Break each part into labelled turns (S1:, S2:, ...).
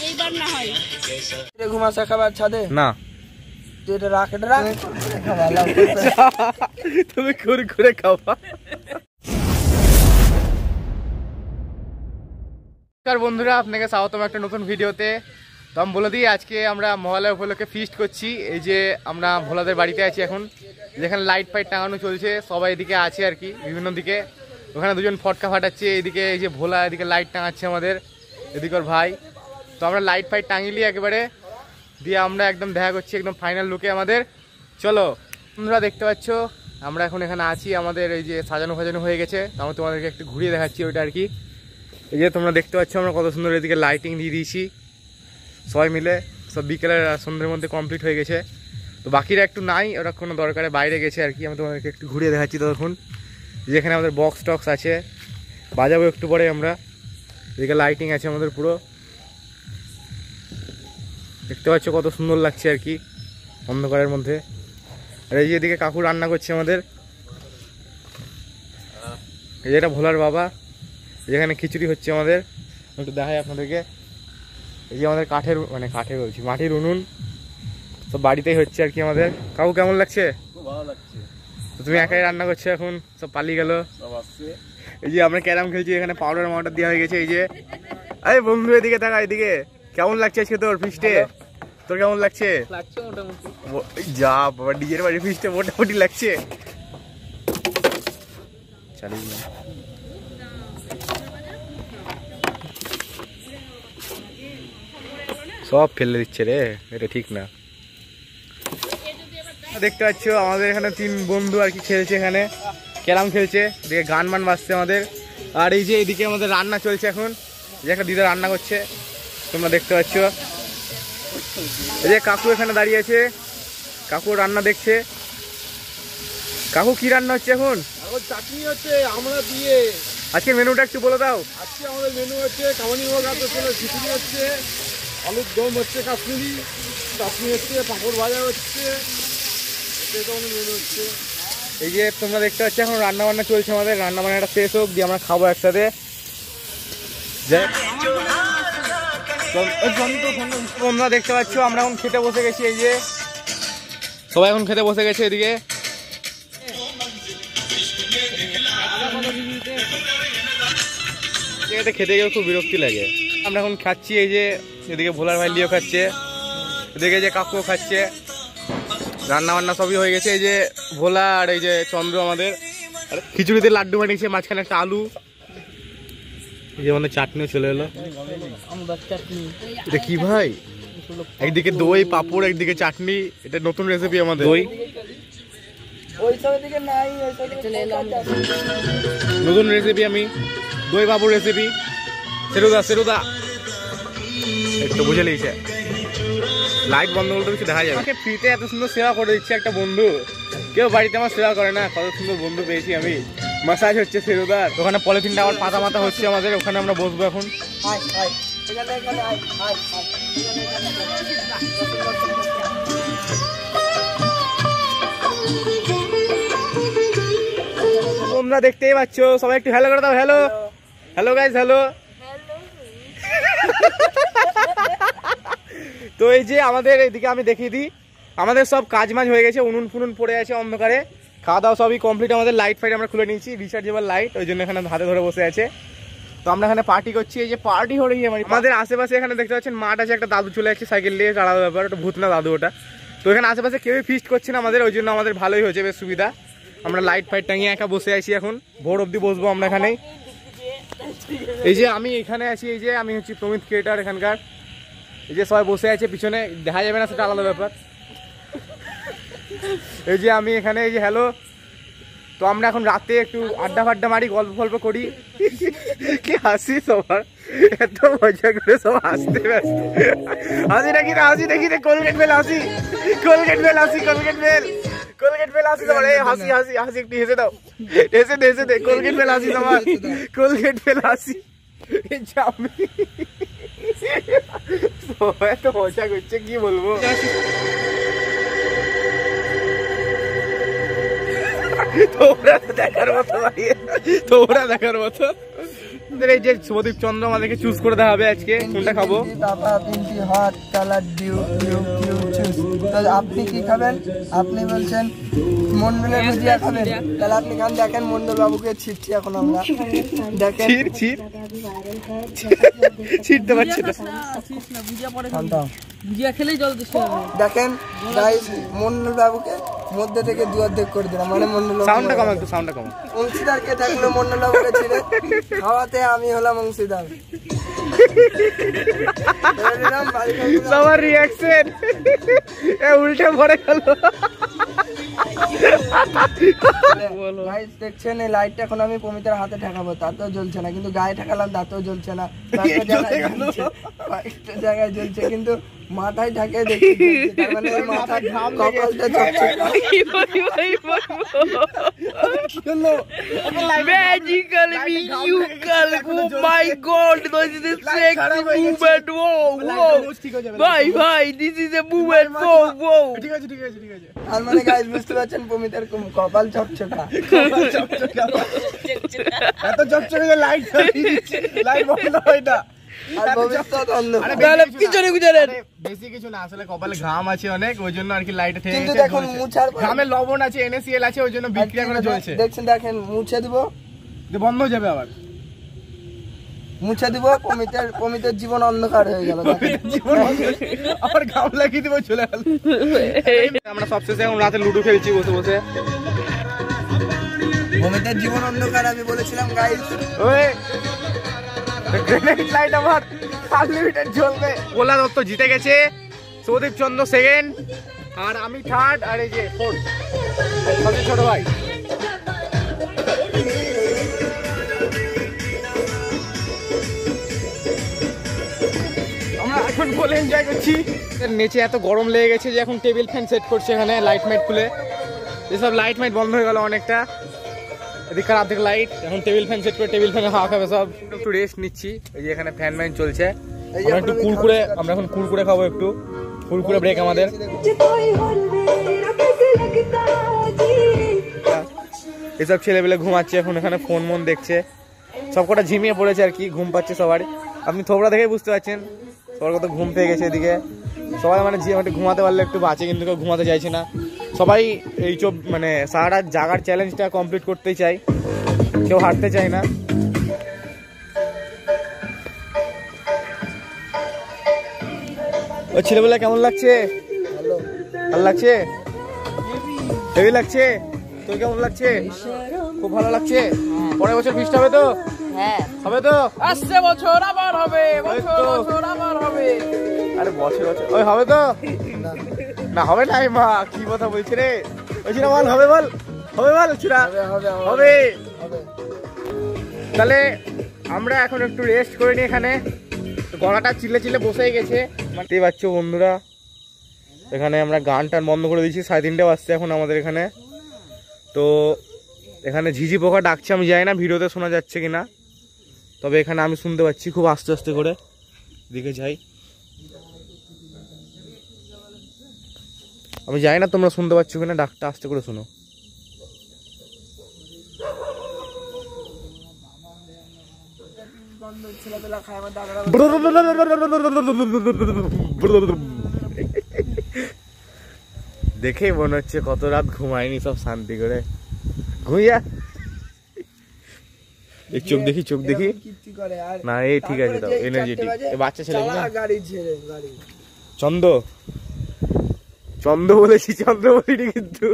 S1: এইবার না হয়
S2: ঘুমাসা খাবার ছাদে
S3: না
S2: যেটা রাখে রাখ
S3: তুমি করে করে খাওয়া। নমস্কার বন্ধুরা, আপনাকে স্বাগতম একটা নতুন ভিডিওতে। তো আমি বলে দিই, আজকে আমরা মহালয়া উপলক্ষে ফিস্ট করছি। এই যে আমরা ভোলাদের বাড়িতে আছি এখন, যেখানে লাইট ফাইট টাঙানো চলছে, সবাই এদিকে আছে আর কি বিভিন্ন দিকে। ওখানে দুজন ফটকা ফাটাচ্ছে, এইদিকে এই যে ভোলা এদিকে লাইট টাঙাচ্ছে আমাদের, এদিকে ওর ভাই। তো আমরা লাইট ফাইট টাঙিয়ে একেবারে দিয়ে আমরা একদম দেখা করছি একদম ফাইনাল লুকে আমাদের। চলো তোমরা দেখতে পাচ্ছ আমরা এখন এখানে আছি, আমাদের এই যে সাজানো ফাজানো হয়ে গেছে। আমি তোমাদেরকে একটু ঘুরিয়ে দেখাচ্ছি ওইটা আর কি। এই যে তোমরা দেখতে পাচ্ছ আমরা কত সুন্দর এদিকে লাইটিং দিয়ে দিয়েছি সবাই মিলে। সব বিকেলের সন্ধ্যের মধ্যে কমপ্লিট হয়ে গেছে। তো বাকিরা একটু নাই, ওরা কোনো দরকারে বাইরে গেছে আর কি। আমি তোমাদেরকে একটু ঘুরিয়ে দেখাচ্ছি তখন, যেখানে আমাদের বক্স টক্স আছে, বাজাবো একটু পরে আমরা। এদিকে লাইটিং আছে আমাদের পুরো, দেখতে পাচ্ছ কত সুন্দর লাগছে আর কি অন্ধকারের মধ্যে। আর এই যে এদিকে কাকু রান্না করছে আমাদের, এই যে এটা ভোলার বাবা। যেখানে খিচুড়ি হচ্ছে আমাদের, একটু দেখাই আপনাদেরকে। এই যে আমাদের কাঠের কাঠের বলছি মাটির উনুন, সব বাড়িতেই হচ্ছে আর কি আমাদের। কাকু কেমন লাগছে?
S2: খুব ভালো লাগছে।
S3: তো তুমি একাই রান্না করছো এখন, সব পালিয়ে গেল
S2: সব আসছে।
S3: এই যে আমরা ক্যারাম খেলছি, এখানে পাউডার মাউডার দেওয়া হয়ে গেছে। এই যে আরে বন্ধু এদিকে থাকা, এদিকে কেমন লাগছে আজকে তোর ফিস্টে? তোর কেমন লাগছে?
S2: লাগছে মোটামুটি।
S3: যা বাবা, ডিজের বাড়ি ফিস্টে মোটামুটি লাগছে। সব ফেলে দিচ্ছে রে, এটা ঠিক না। দেখতে পাচ্ছ আমাদের এখানে তিন বন্ধু আর কি খেলছে, এখানে ক্যারাম খেলছে, এদিকে গান মান বাজছে আমাদের। আর এই যে এদিকে আমাদের রান্না চলছে এখন, যে একটা দিদা রান্না করছে তোমরা দেখতে পাচ্ছ। এই যে কাকু এখানে দাঁড়িয়ে আছে, কাকু রান্না দেখছে। কাকু কি রান্না হচ্ছে এখন?
S2: এখন চাটনি হচ্ছে আমরা দিয়ে।
S3: আজকে মেনুটা একটু বলে দাও।
S2: আজকে আমাদের মেনু হচ্ছে কামানি মোগা তো খিচুড়ি হচ্ছে, আলুর দম হচ্ছে কাশ্মীরি, চাটনি হচ্ছে, পাঁপড় ভাজা হচ্ছে, এটা আমাদের মেনু হচ্ছে।
S3: এই যে তোমরা দেখতে পাচ্ছ এখন রান্না বান্না চলছে আমাদের, রান্না বান্নাটা শেষ হোক দিয়ে আমরা খাবো একসাথে। তোমরা দেখতে পাচ্ছ আমরা এখন খেতে বসে গেছি, এই যে সবাই এখন খেতে বসে গেছে এদিকে। খেতে গেলে খুব বিরক্তি লাগে। আমরা এখন খাচ্ছি, এই যে এদিকে ভোলার ভাই লিও খাচ্ছে, এদিকে যে কাকুও খাচ্ছে। রান্না বান্না সবই হয়ে গেছে। এই যে ভোলা আর এই যে চন্দ্র আমাদের খিচুড়িতে লাড্ডু বানিয়েছে, মাঝখানে একটা আলু, এই যে আমাদের চাটনিও চলে এলো। এটা কি ভাই? একদিকে দই পাপড়, একদিকে চাটনি। এটা নতুন রেসিপি আমাদের। দই নতুন রেসিপি, আমি দই পাপড় রেসিপি। সেরুদা সেরুদা একটু বুঝে লিখছে। লাইট বন্ধ করতে কিছু দেখা যাবে। আমাকে ফ্রিতে এত সুন্দর সেবা করে দিচ্ছে একটা বন্ধু, কেউ বাড়িতে আমার সেবা করে না। কত সুন্দর বন্ধু পেয়েছি আমি। মাসাজ হচ্ছে সেরুদার, ওখানে পলিথিনটা আবার পাতা মাথা হচ্ছে আমাদের, ওখানে আমরা বসবো এখন। তোমরা দেখতেই পাচ্ছ, সবাই একটু হ্যালো করে দাও। Hello hello guys, hello. তো এই যে আমাদের এদিকে আমি দেখিয়ে দিই, আমাদের সব কাজ মাজ হয়ে গেছে, উনুন ফুনুন পড়ে আছে অন্ধকারে, খাওয়া দাওয়া সবই কমপ্লিট। আমাদের লাইট ফাইট আমরা খুলে নিয়েছি, রিচার্জেবল লাইট, ওই জন্য এখানে হাতে ধরে বসে আছে। তো আমরা এখানে পার্টি করছি। এই যে পার্টি হয়ে গিয়ে আমাদের আশেপাশে এখানে দেখতে পাচ্ছেন মাঠ আছে, একটা দাদু চলে যাচ্ছে সাইকেল নিয়ে, আলাদা ব্যাপার, ওটা ভূত না দাদু ওটা। তো এখানে আশেপাশে কেউই ফিস্ট করছে না আমাদের, ওই জন্য আমাদের ভালোই হয়েছে, বেশ সুবিধা। আমরা লাইট ফাইট টাঙিয়ে একা বসে আছি, এখন ভোর অব্দি বসবো আমরা এখানেই। এই যে আমি এখানে আছি, এই যে আমি হচ্ছি প্রমিত ক্রিয়েটার এখানকার। এই যে সবাই বসে আছে পিছনে, দেখা যাবে না সেটা আলাদা ব্যাপার। এই যে আমি এখানে, এই যে হ্যালো। তো আমরা এখন রাতে একটু আড্ডা ফাড্ডা মারি, গল্প ফল্প করি। কি হাসি সবার, এত মজা করে সব হাসতে ব্যস্ত। হাসি নাকি না হাসি দেখি, কোলগেট বেল হাসি, কোলগেট বেল হাসি, কোলগেট বেল, কোলগেট বেল হাসি তোমার। এই হাসি হাসি হাসি, একটু হেসে দাও, হেসে দে হেসে দে, কোলগেট বেল হাসি তোমার, কোলগেট বেল হাসি। সবাই তো মজা করছে, কি বলবো। তোমরা দেখার মতো, তোমরা দেখার মতো। এই যে শুভদীপ চন্দ্র আমাদেরকে চুজ করে দেওয়া হবে আজকে কোনটা খাবো।
S4: Hot colour Dew Dew Dew choose. তো আপনি কি খাবেন? আপনি বলছেন মন্ডলের ভুজিয়া খাবেন, তাহলে আপনি খান। দেখেন মন্ডল বাবুকে ছিটছি এখন আমরা, দেখেন
S3: ছিটতে পারছি না।
S1: ভুজিয়া খেলেই জল দিতে হবে।
S4: দেখেন গাইস, মন্ডল বাবুকে মধ্যে থেকে দু অর্ধেক করে দিলাম, মানে মন্ডল
S3: সাউন্ডটা কম, একটু সাউন্ডটা কম।
S4: অংশীদারকে থাকলো মন্ডল বাবুকে ছিঁড়ে খাওয়াতে, আমি হলাম অংশীদার।
S3: সবার রিঅ্যাকশন উল্টে পড়ে গেল।
S4: গাইস দেখছেন এই লাইটটা এখন আমি পমিতার হাতে ঠেকাবো, তাতেও জ্বলছে না, কিন্তু গায়ে ঠেকালাম তাতেও জ্বলছে না। কয়েকটা জায়গায় জ্বলছে, কিন্তু মাথায় ঢাকে দেখি, তার মানে মাথার কপালটা চকচক।
S1: Magical musical, oh my god, this is a sexy movement, wow, bye, this is a movement, wow.
S3: ঠিক আছে ঠিক আছে ঠিক আছে।
S4: তার মানে গাইস বুঝতে পারছেন পমিতার কপাল চকচকা।
S3: এত চকচকে যে লাইট জ্বালিয়ে দিচ্ছে, লাইট বন্ধ হয় না।
S4: আর ভবিষ্যৎ অন্ধকার।
S3: বেশি কিছু না, আসলে কপালে ঘাম আছে অনেক, ওই জন্য আর কি লাইটে থেকে
S4: কিন্তু দেখুন মুছার পর
S3: ঘামে লবণ আছে, NaCl আছে, ওই জন্য বিক্রিয়া করে জ্বলছে।
S4: দেখছেন, দেখেন মুছে দিব,
S3: বন্ধ হয়ে যাবে আবার।
S4: মুছে দিব, পমিতার জীবন অন্ধকার হয়ে গেল।
S3: আবার ঘাম লাগিয়ে দিব, চলে গেল। আমরা সবশেষে এখন রাতে লুডো খেলছি বসে বসে।
S4: পমিতার জীবন অন্ধকার আমি বলেছিলাম গাইস।
S3: ওই গ্রেনেড লাইট আমার আনলিমিটেড জ্বলবে। গোলা দত্ত জিতে গেছে, শুভদীপ চন্দ্র সেকেন্ড, আর আমি থার্ড, আর এই যে ফোর্থ সবচেয়ে ছোট ভাই। আমরা এখন বলে এনজয় করছি। নিচে এত গরম লেগে গেছে যে এখন টেবিল ফ্যান সেট করছে এখানে, লাইট মাইট খুলে। যেসব লাইট মাইট বন্ধ হয়ে গেল অনেকটা, এদিককার অর্ধেক লাইট, এখন টেবিল ফ্যান সেট করে টেবিল ফ্যানে হাওয়া খাবে সব। একটু রেস্ট নিচ্ছি, এই যে এখানে ফ্যান ম্যান চলছে। আমরা একটু কুরকুরে, আমরা এখন কুরকুরে খাবো, একটু কুরকুরে ব্রেক আমাদের। এসব ছেলেবেলে ঘুমাচ্ছে এখন, এখানে ফোন মন দেখছে, সব কটা ঝিমিয়ে পড়েছে আর কি, ঘুম পাচ্ছে সবার। আপনি থোবড়া দেখেই বুঝতে পারছেন সবার কত ঘুম পেয়ে গেছে এদিকে। সবাই মানে একটু ঘুমাতে পারলে একটু বাঁচে, কিন্তু কেউ ঘুমাতে চাইছে না। সবাই এই মানে সারা রাত জাগার চ্যালেঞ্জটা কমপ্লিট করতেই চাই, কেউ হারতে চায় না। ওই ছেলেবেলা কেমন লাগছে? ভালো লাগছে, হেভি লাগছে। তোর কেমন লাগছে? খুব ভালো লাগছে। পরের বছর ফিস্ট হবে তো?
S1: হ্যাঁ
S3: হবে তো,
S1: আসছে বছর আবার হবে, বছর আবার হবে।
S3: আরে বছর বছর ওই হবে তো? না হবে না, মা কি কথা বলছে রে? বলছি না, বল হবে, বল হবে, বল চুরা হবে। তাহলে আমরা এখন একটু রেস্ট করে নিই এখানে। গলাটা চিল্লে চিল্লে বসেই গেছে, মানতেই পারছো বন্ধুরা। এখানে আমরা গান টান বন্ধ করে দিয়েছি, 3:30 বাজছে এখন আমাদের এখানে। তো এখানে ঝিঝি পোকা ডাকছে, আমি জানি না ভিডিওতে শোনা যাচ্ছে কিনা, তবে এখানে আমি শুনতে পাচ্ছি খুব আস্তে আস্তে করে। দিকে যাই, আমি জানি না তোমরা শুনতে পাচ্ছ কিনা, ডাকটা আস্তে করে শোনো। দেখেই মনে হচ্ছে কত রাত ঘুমায়নি, সব শান্তি করে ঘুমিয়া। এই চোখ দেখি, চোখ দেখি না, এই ঠিক আছে, দাও এনার্জেটিক। বাচ্চা ছেলে চন্দ্র, চন্দ্র বলেছি, চন্দ্র বলিনি কিন্তু।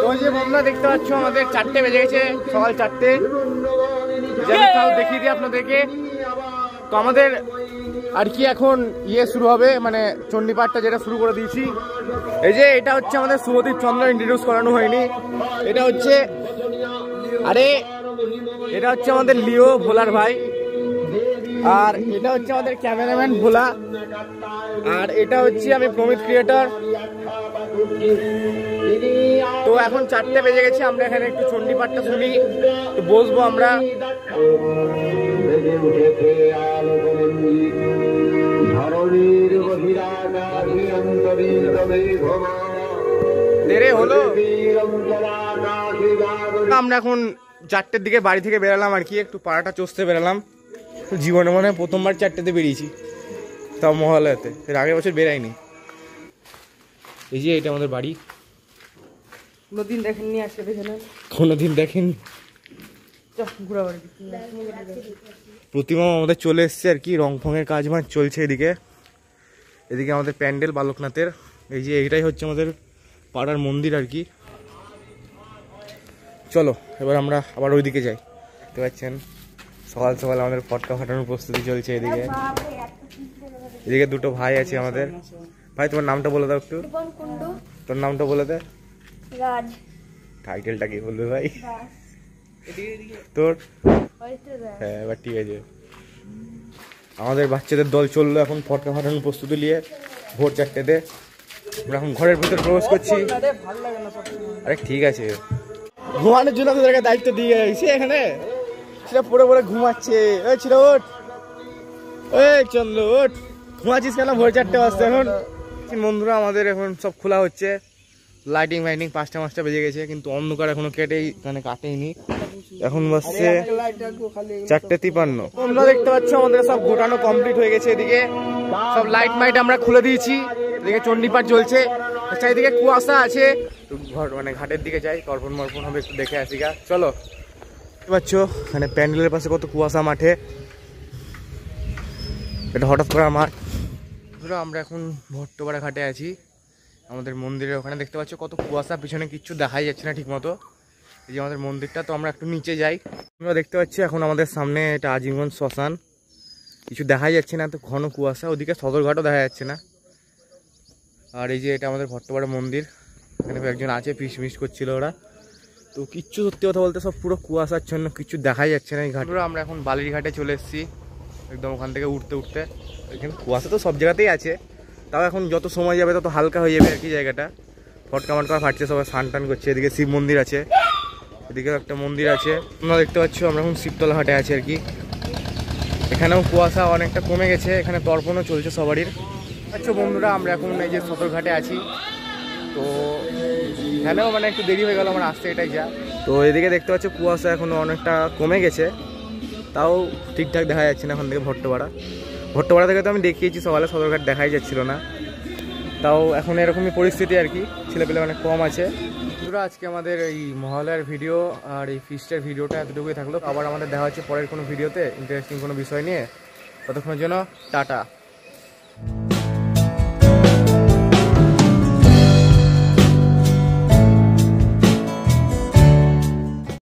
S3: ওই যে বন্ধুরা দেখতে পাচ্ছ, আমাদের 4টে বেজে গেছে, সকাল 4টে। দেখিয়ে দিই আপনাদেরকে। তো আমাদের আর কি এখন শুরু হবে, মানে চণ্ডীপাঠটা যেটা শুরু করে দিয়েছি। এই যে এটা হচ্ছে আমাদের শুভদীপ চন্দ্র, ইন্ট্রোডিউস করানো হয়নি। এটা হচ্ছে, আরে এটা হচ্ছে আমাদের লিও, ভোলার ভাই। আর এটা হচ্ছে আমাদের ক্যামেরাম্যান ভোলা। আর এটা হচ্ছে আমি প্রমিত ক্রিয়েটর। তো এখন 4টে বেজে গেছে, আমরা এখানে একটু চণ্ডীপাঠটা শুনি, তো বসবো আমরা। দেরে হলো, আমরা এখন 4টের দিকে বাড়ি থেকে বেরালাম আর কি, একটু পাড়াটা চষতে বেরালাম। জীবনে মনে হয় প্রথমবার 4টেতে বেরিয়েছি, তাও মহালয়াতে, এর আগের বছর বেরাইনি। এই যে এটা আমাদের বাড়ি।
S1: কোনোদিন দেখেননি, আজকে দেখেন।
S3: কোনোদিন দেখেন। প্রতিমা আমাদের চলে এসছে আর কি, রং ফঙের কাজ মানে চলছে এদিকে। এদিকে আমাদের প্যান্ডেল বালকনাথের। এই যে এইটাই হচ্ছে আমাদের পাড়ার মন্দির আর কি। চলো এবার আমরা আবার ওইদিকে যাই। দেখতে পাচ্ছেন সকাল সকাল আমাদের ফটকা ফাটানোর প্রস্তুতি চলছে এদিকে। এদিকে দুটো ভাই আছে আমাদের। ভাই তোমার নামটা বলে দাও একটু। তোর নামটা বলে দে।
S5: রাজ।
S3: টাইটেলটা কি বলবে ভাই? তোর? হ্যাঁ এবার ঠিক আছে। আমাদের বাচ্চাদের দল চললো এখন ফটকা ফাটানোর প্রস্তুতি নিয়ে ভোর 4টেতে। আমরা এখন ঘরের ভিতর প্রবেশ করছি। আরে ঠিক আছে, ঘুমানোর জন্য তোদেরকে দায়িত্ব দিয়ে গেছি এখানে। সেটা পড়ে পড়ে ঘুমাচ্ছে। ওই ছিল ওঠ, এই চন্দ্র ওঠ, ঘুমাচ্ছিস কেন ভোর 4টে বাজতে এখন? বন্ধুরা আমাদের এখন সব খোলা হচ্ছে, লাইটিং ফাইটিং 5টা বেজে গেছে, কিন্তু অন্ধকার এখনো কাটেইনি। এখন বাজছে 4:53। তোমরা দেখতে পাচ্ছ আমাদের সব ঘোটানো কমপ্লিট হয়ে গেছে। এদিকে সব লাইট মাইট আমরা খুলে দিয়েছি। এদিকে চণ্ডীপাঠ চলছে, চারিদিকে কুয়াশা আছে। ঘাটের দিকে যাই, তর্পণ মর্পণ হবে, একটু দেখে আসি গা। চলো। দেখতে পাচ্ছ মানে প্যান্ডেলের পাশে কত কুয়াশা মাঠে। এটা হঠাৎ করা মাঠ। আমরা এখন ভট্টপাড়া ঘাটে আছি, আমাদের মন্দিরের ওখানে। দেখতে পাচ্ছ কত কুয়াশা, পিছনে কিচ্ছু দেখাই যাচ্ছে না ঠিক মতো। এই যে আমাদের মন্দিরটা, তো আমরা একটু নিচে যাই। তোমরা দেখতে পাচ্ছ এখন আমাদের সামনে এটা আজিমগঞ্জ শ্মশান, কিছু দেখাই যাচ্ছে না, তো ঘন কুয়াশা। ওদিকে সদরঘাটও দেখা যাচ্ছে না। আর এই যে এটা আমাদের ভট্টপাড়া মন্দির, এখানে একজন আছে, ফিস করছিল ওরা। তো কিচ্ছু সত্যি কথা বলতে সব পুরো কুয়াশার জন্য কিচ্ছু দেখাই যাচ্ছে না এই ঘাটে। আমরা এখন বালির ঘাটে চলে এসেছি, একদম ওখান থেকে উঠতে এখানে কুয়াশা তো সব জায়গাতেই আছে, তাও এখন যত সময় যাবে তত হালকা হয়ে যাবে আর কি জায়গাটা। ফটকা মটকা ফাটছে, সবাই স্নান টান করছে। এদিকে শিব মন্দির আছে, এদিকে একটা মন্দির আছে। তোমরা দেখতে পাচ্ছ আমরা এখন শিবতলা ঘাটে আছি আর কি। এখানেও কুয়াশা অনেকটা কমে গেছে, এখানে তর্পণও চলছে সবারই। আচ্ছা বন্ধুরা, আমরা এখন এই যে সদরঘাটে আছি, তো এখানেও মানে একটু দেরি হয়ে গেল আমার আসতে, এটাই যা। তো এদিকে দেখতে পাচ্ছ কুয়াশা এখনো অনেকটা কমে গেছে, তাও ঠিকঠাক দেখা যাচ্ছে না এখন থেকে ভট্টপাড়া থেকে। তো আমি দেখিয়েছি সকালে, সদরঘাট দেখাই যাচ্ছিল না, তাও এখন এরকমই পরিস্থিতি আর কি, ছেলেপেলে অনেক কম আছে। বন্ধুরা আজকে আমাদের এই মহালয়ার ভিডিও আর এই ফিস্টের ভিডিওটা এতটুকুই থাকলো। আবার আমাদের দেখা হচ্ছে পরের কোনো ভিডিওতে ইন্টারেস্টিং কোনো বিষয় নিয়ে। ততক্ষণের জন্য টাটা।